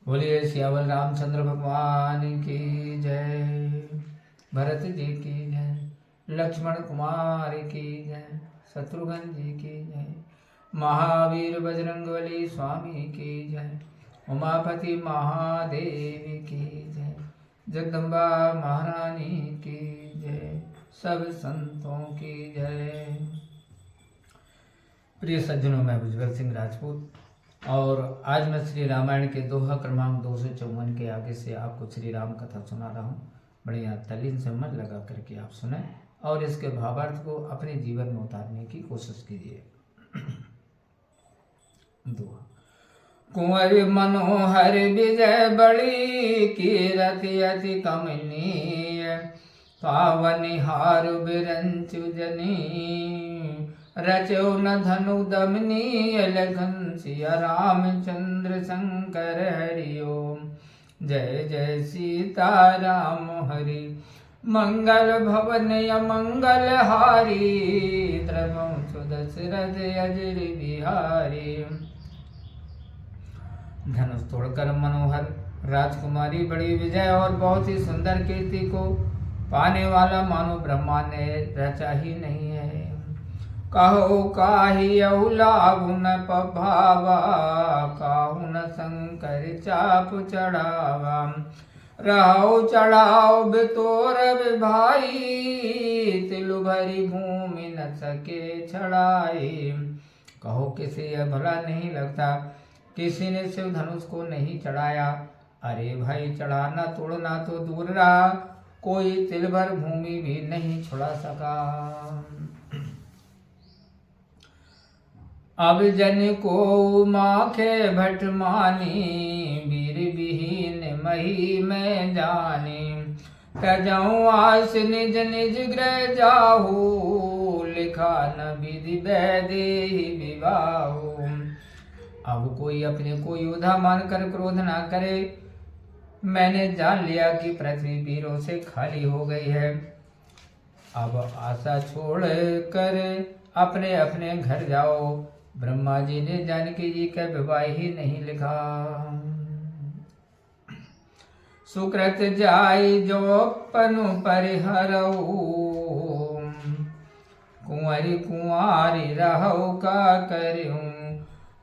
बोलिए सियावर रामचंद्र भगवान की जय। भरत जी की जय, लक्ष्मण कुमार की जय, शत्रुघ्न जी की जय, महावीर बजरंगबली स्वामी की जय, उमापति महादेव की जय, जगदम्बा महारानी की जय, सब संतों की जय। प्रिय सज्जनों, मैं भुजबल सिंह राजपूत और आज मैं श्री रामायण के दोहा क्रमांक 254 के आगे से आपको श्री राम कथा सुना रहा हूँ। बढ़िया तल्लीन से मन लगा करके आप सुने और इसके भावार्थ को अपने जीवन में उतारने की कोशिश कीजिए। दोहा। कुंवर मनोहर विजय बड़ी कीरति अति कमनीय, पावनिहार बिरंचु जनी, रचो न धनु दमनीय लगन सिया रामचंद्र शंकर हरि ओम। जय जय सीता राम हरि, मंगल भवन मंगल हारी, द्रवंशु दशरथ अजर बिहारी। धनुष तोड़कर मनोहर राजकुमारी बड़ी विजय और बहुत ही सुंदर कीर्ति को पाने वाला मानो ब्रह्मा ने रचा ही नहीं है। कहो काहि लाभ न पभावा, काहु न शंकर चाप चढ़ावा, रहो चढ़ाओ बितोर भाई, तिलु भरी भूमि न सके छड़ाई। कहो किसी यह भला नहीं लगता, किसी ने शिव धनुष को नहीं चढ़ाया। अरे भाई चढ़ाना तोड़ना तो दूर रहा, कोई तिल भर भूमि भी नहीं छुड़ा सका। अब जन को माखे भट मानी, वीर विहीन मही में जाने, तजऊ आस निज निज गृह जाहू, लिखा न विधि वैदे विवाहू। अब कोई अपने को योद्धा मानकर क्रोध ना करे। मैंने जान लिया कि पृथ्वी वीरों से खाली हो गई है। अब आशा छोड़ कर अपने अपने घर जाओ। ब्रह्मा जी ने जानकी जी का विवाह ही नहीं लिखा। सुकृत जाय जो पनु परिहरऊ, कुंवरी कुंवारी रहु का करूं,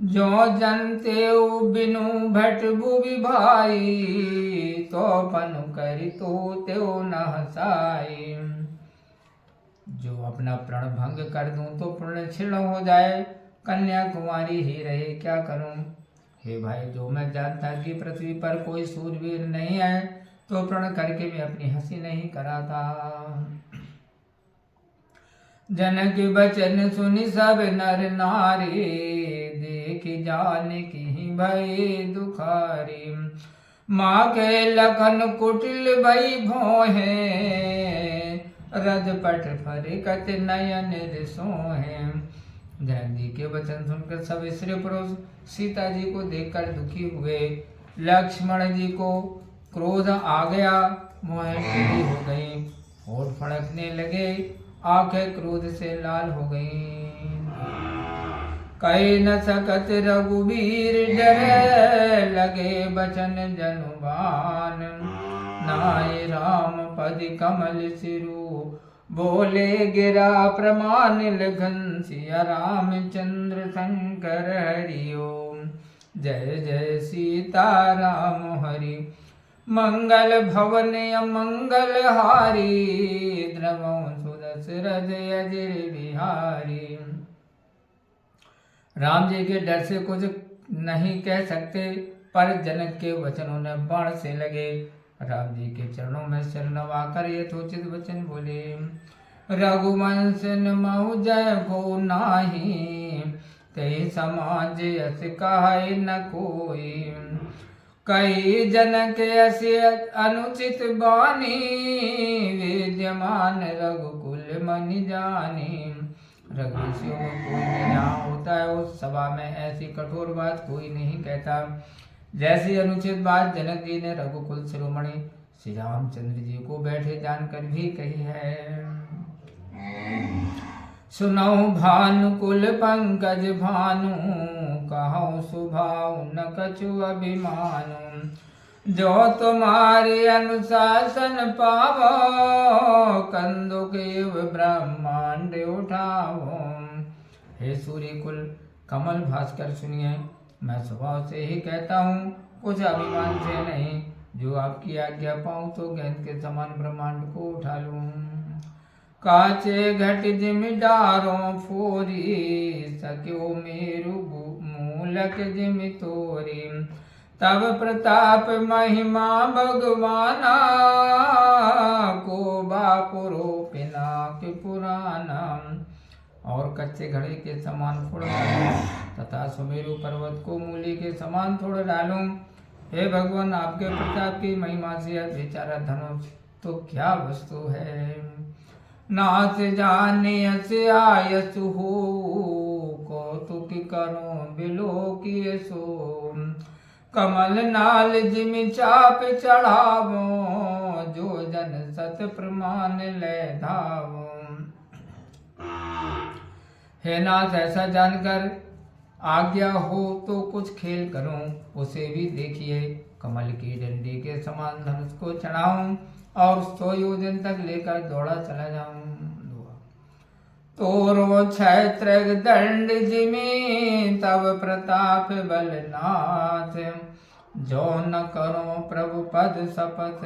जो जनते बिनु भट भुवि भाई, तो पनु करी तो त्यो न हसाई। जो अपना प्रण भंग कर दूं तो पुण्य क्षीण हो जाए, कन्या कुमारी ही रहे क्या करूं। हे भाई, जो मैं जानता कि पृथ्वी पर कोई सूरवीर नहीं है, तो प्रण करके भी अपनी हंसी नहीं कराता। जनक बचन सुनि सब नर नारी, देख जान की भई दुखारी। माँ के लखन कुटिल भई भोहे, रद पट फरिकत नयन रिसोहे। जनक जी के वचन सुनकर सब स्त्री पुरुष सीता जी को देखकर दुखी हुए। लक्ष्मण जी को क्रोध आ गया, मोह टेढ़ी हो गई, होठ फड़कने लगे, आंखें क्रोध से लाल हो गईं। कही न सकत रघुवीर डरे, लगे बचन जनुबान, नाय राम पद कमल सिरु, बोले गिरा प्रमाण लगन सिया रामचंद्र शंकर हरि ओम। जय जय सीता राम हरि, मंगल भवन मंगल हारी, द्रवंशु दशरथ अजर बिहारी। राम जी के डर से कुछ नहीं कह सकते, पर जनक के वचनों ने बाण से लगे। राम जी के चरणों में सिर नवाकर यथोचित वचन बोले। रघुवंश महु जय को नाही, ते समाज यस कहे न कोई। कई जनक ऐसे अनुचित बानी, विद्यमान रघुकुल मनि जानी। रघुवंशियों में कोई भी जहाँ होता है उस सभा में ऐसी कठोर बात कोई नहीं कहता। जैसी अनुचित बात जनक जी ने रघुकुल शिरोमणि श्री रामचंद्र जी को बैठे जानकर भी कही है। सुनौ भानुकुल पंकज भानु, कहूँ सुभाव न कछु अभिमानु, जो तुम्हारे अनुशासन पावो, कंदुक युव ब्रह्मांड उठावो। हे सूर्य कुल कमल भास्कर सुनिए, मैं स्वभाव से ही कहता हूँ, कुछ अभिमान से नहीं। जो आपकी आज्ञा पाऊँ तो गेंद के समान ब्रह्मांड को उठा लूँ। काचे घट जिम डारों फोरी, सक्यो मेरु मूलक जिम तोरी। तब प्रताप महिमा भगवाना, को बापुरो पिनाक पुराना। और कच्चे घड़े के समान फोड़ डालूं, तथा सुमेरु पर्वत को मूली के समान तोड़ डालूं। हे भगवान, आपके प्रताप की महिमा से यह बेचारा धनुष तो क्या वस्तु है। नाथ जाने से आयस हो, कौतुक करो बिलो की सो। कमल नाल जिम चाप चढ़ावो, जो जन सत प्रमाण ले धावो। हे नाथ, ऐसा जानकर आज्ञा हो तो कुछ खेल करूं, उसे भी देखिए। कमल की डंडी के समान धनुष को चढ़ाऊं और 100 योजन तक लेकर दौड़ा चला जाऊं। तोरो क्षेत्र दंड जिमी, तब प्रताप बलनाथ। जो न करो प्रभु पद शपथ,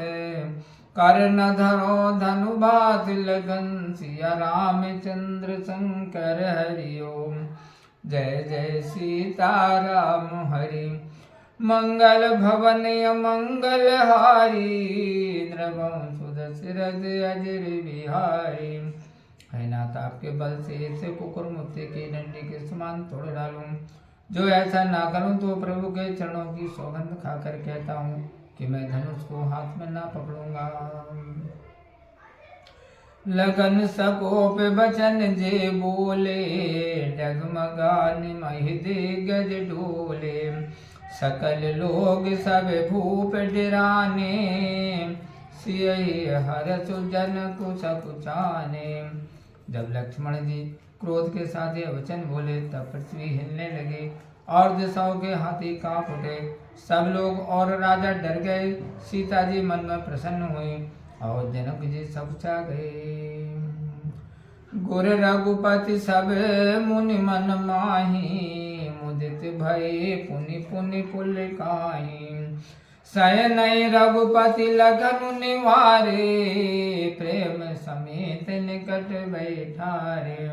कर न धरो धनु बात लगन। सिया रामचंद्र शंकर हरि ओम, जय जय सीताराम हरि। मंगल भवन मंगल हारी, द्रवं सुदशरथ अजर बिहारी। है नाथ, आपके बल से इसे कुकुर मुक्ति की डंडी के समान तोड़ डालूं। जो ऐसा ना करूं तो प्रभु के चरणों की सौगंध खाकर कहता हूँ कि मैं धनुष को हाथ में ना पकड़ूंगा। लगन सकोप बचन जे बोले, डगमगान महि दिग्गज डोले। सकल लोग सब भूप डराने, सियहि हरष जन कुछ कुचाने। जब लक्ष्मण जी क्रोध के साथ ये वचन बोले, तब पृथ्वी हिलने लगी और दिशाओं के हाथी कांप उठे। सब लोग और राजा डर गए। सीता जी मन में प्रसन्न हुई और जनक जी सब चा गए। गुर रघुपति सब मुनि मन माही, मुदित भय पुनि पुनि पुल काहि। शयन रघुपति लगन निवारे, प्रेम समेत निकट बैठारे।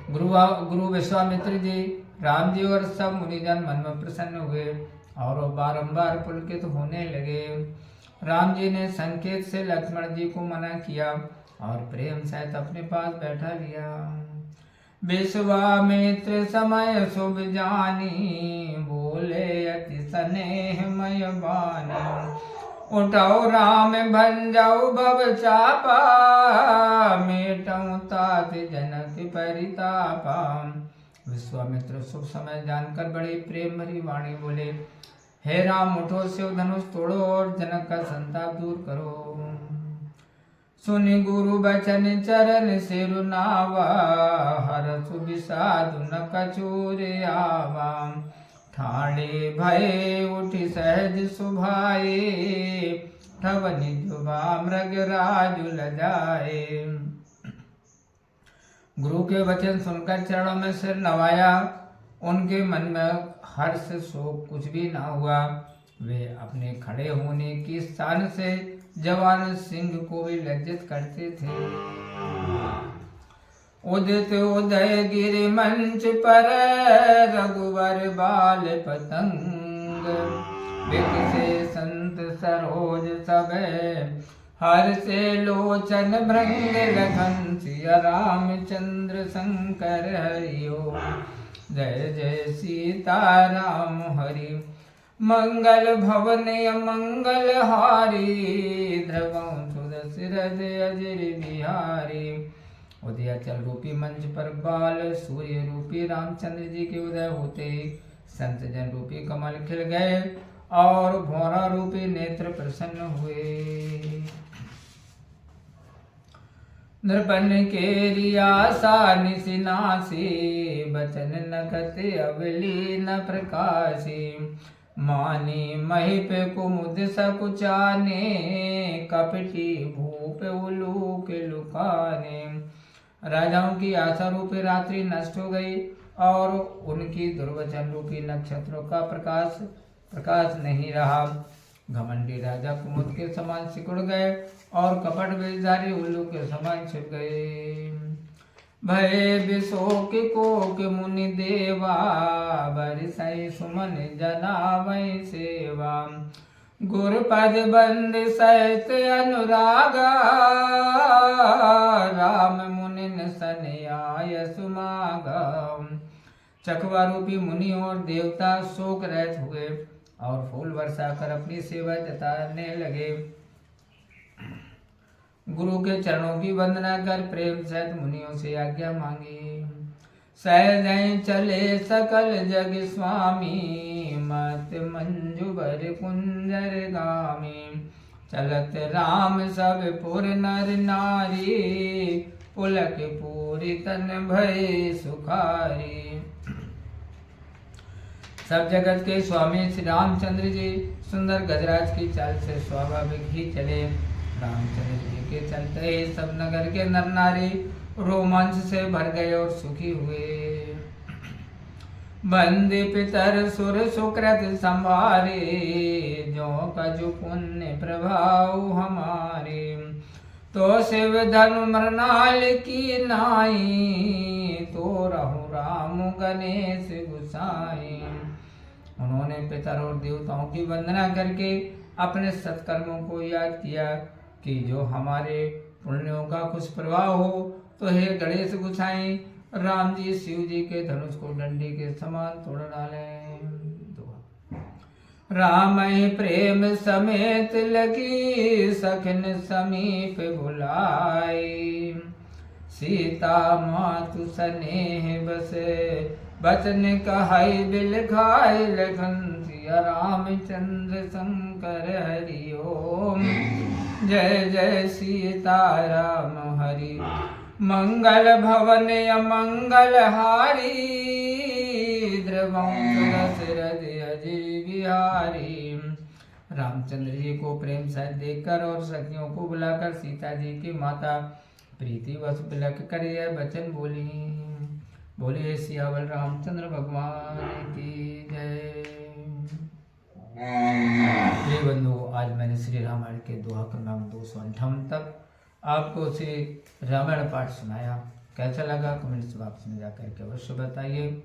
गुरु विश्वामित्र जी, राम जी और सब मुनिजन मन में प्रसन्न हुए और वो बारंबार पुलकित होने लगे। राम जी ने संकेत से लक्ष्मण जी को मना किया और प्रेम सहित अपने पास बैठा लिया। विश्वामित्र समय शुभ जानी, बोले अति स्नेहमय बानी। उठाओ राम भंजाओ भव चापा, मेटऊ तात जनक परितापा। विश्वामित्र शुभ समय जानकर बड़ी प्रेम भरी वाणी बोले, हे राम, उठो शिव धनुष तोड़ो और जनक का संताप दूर करो। सुनि गुरु बचन चरण सिरु नावा, हरसु विषादु न कछुर आवा। ठाणे भय उठि सहज सुभाए, ठवनि जुबा मृग राजु लजाए। गुरु के वचन सुनकर चरणों में सिर नवाया। उनके मन में हर्ष शोक कुछ भी ना हुआ। वे अपने खड़े होने की स्थान से जवान सिंह को भी लज्जित करते थे। उदित उदय गिरि मंच पर, रघुवर बाल पतंग। विकसे संत सरोज सब, हर से लोचन भृंग लखन। सिया रामचंद्र शंकर हरि ओम, जय जय सीताराम हरि। मंगल भवन मंगल हारी, ध्रुवं सुदशरथ अजर बिहारी। उदयाचल रूपी मंच पर बाल सूर्य रूपी रामचंद्र जी के उदय होते ही संत जन रूपी कमल खिल गए और भौरा रूपी नेत्र प्रसन्न हुए। नृपन के रियासा निसिनासी, बचन नखत अवली न प्रकाशी। मानी महिप कुमुद सकुचाने, कपटी भूप उलूक लुकाने। राजाओं की आशा रूपी रात्रि नष्ट हो गई और उनकी दुर्वचन रूपी नक्षत्रों का प्रकाश नहीं रहा। घमंडी राजा कुमुद के समान सिकुड़ गए और कपट वेशधारी उल्लू के समान छिप गए। भय विशोक कोक मुनि देवा, बरसई सुमन जनावै सेवा। गुरपद बंद सहित अनुरागा, राम मुनिन सन्याय सुमागा। चकवा रूपी मुनि और देवता शोक रहित हुए और फूल वर्षा कर अपनी सेवा जताने लगे। गुरु के चरणों की वंदना कर प्रेम सहित मुनियों से आज्ञा मांगी। सहज चले सकल जग स्वामी, मत मंजू बर कुंजर गामी। चलत राम सब पुर नर नारी, पुलक पूरी तन भय सुखारी। सब जगत के स्वामी श्री रामचंद्र जी सुंदर गजराज की चाल से स्वाभाविक ही चले। रामचंद्र जी के चलते ही सब नगर के नर नारी रोमांच से भर गए और सुखी हुए। बंदी पितर सुर सुकृत संभारे, जो कजु पुण्य प्रभाव हमारे। तो शिव धनु मृणाल की नाई, तो रहु राम गणेश गुसाई। उन्होंने पितर और देवताओं की वंदना करके अपने सत्कर्मों को याद किया कि जो हमारे पुण्यों का कुछ प्रभाव हो तो हे गणेश गुसाई, राम जी शिव जी के धनुष को डंडी के समान तोड़ डालें। राम प्रेम समेत लगी, सखन समीप बुलाई। सीता मातु स्नेह बसे, बचन कहाई बिल खाई। लखन सिया रामचंद्र शंकर हरि ओम। जय जय सीता राम हरि। मंगल भवन अमंगल हारी, द्रवं दशरथ अजय बिहारी। रामचंद्र जी को प्रेम सहित देखकर और सखियों को बुलाकर सीता जी की माता प्रीति वश बिलख कर यह वचन बोली। बोलिए सियावर रामचंद्र भगवान की जय। प्रिय बंधु, आज मैंने श्री रामायण के दोहा क्रमांक 258 तक आपको से रामायण पाठ सुनाया। कैसा लगा कमेंट्स बॉक्स में जाकर के अवश्य बताइए।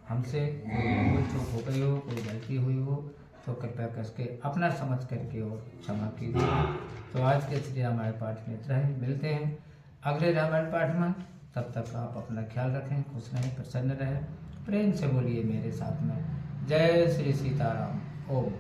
हमसे कोई भूल चूक हो गई हो, कोई गलती हुई हो तो कृपया करके अपना समझ करके और क्षमा कीजिए। तो आज के श्री रामायण पाठ में इतना ही। मिलते हैं अगले रामायण पाठ में। तब तक आप अपना ख्याल रखें, खुश रहें, प्रसन्न रहें। प्रेम से बोलिए मेरे साथ में जय श्री सीताराम। ओम।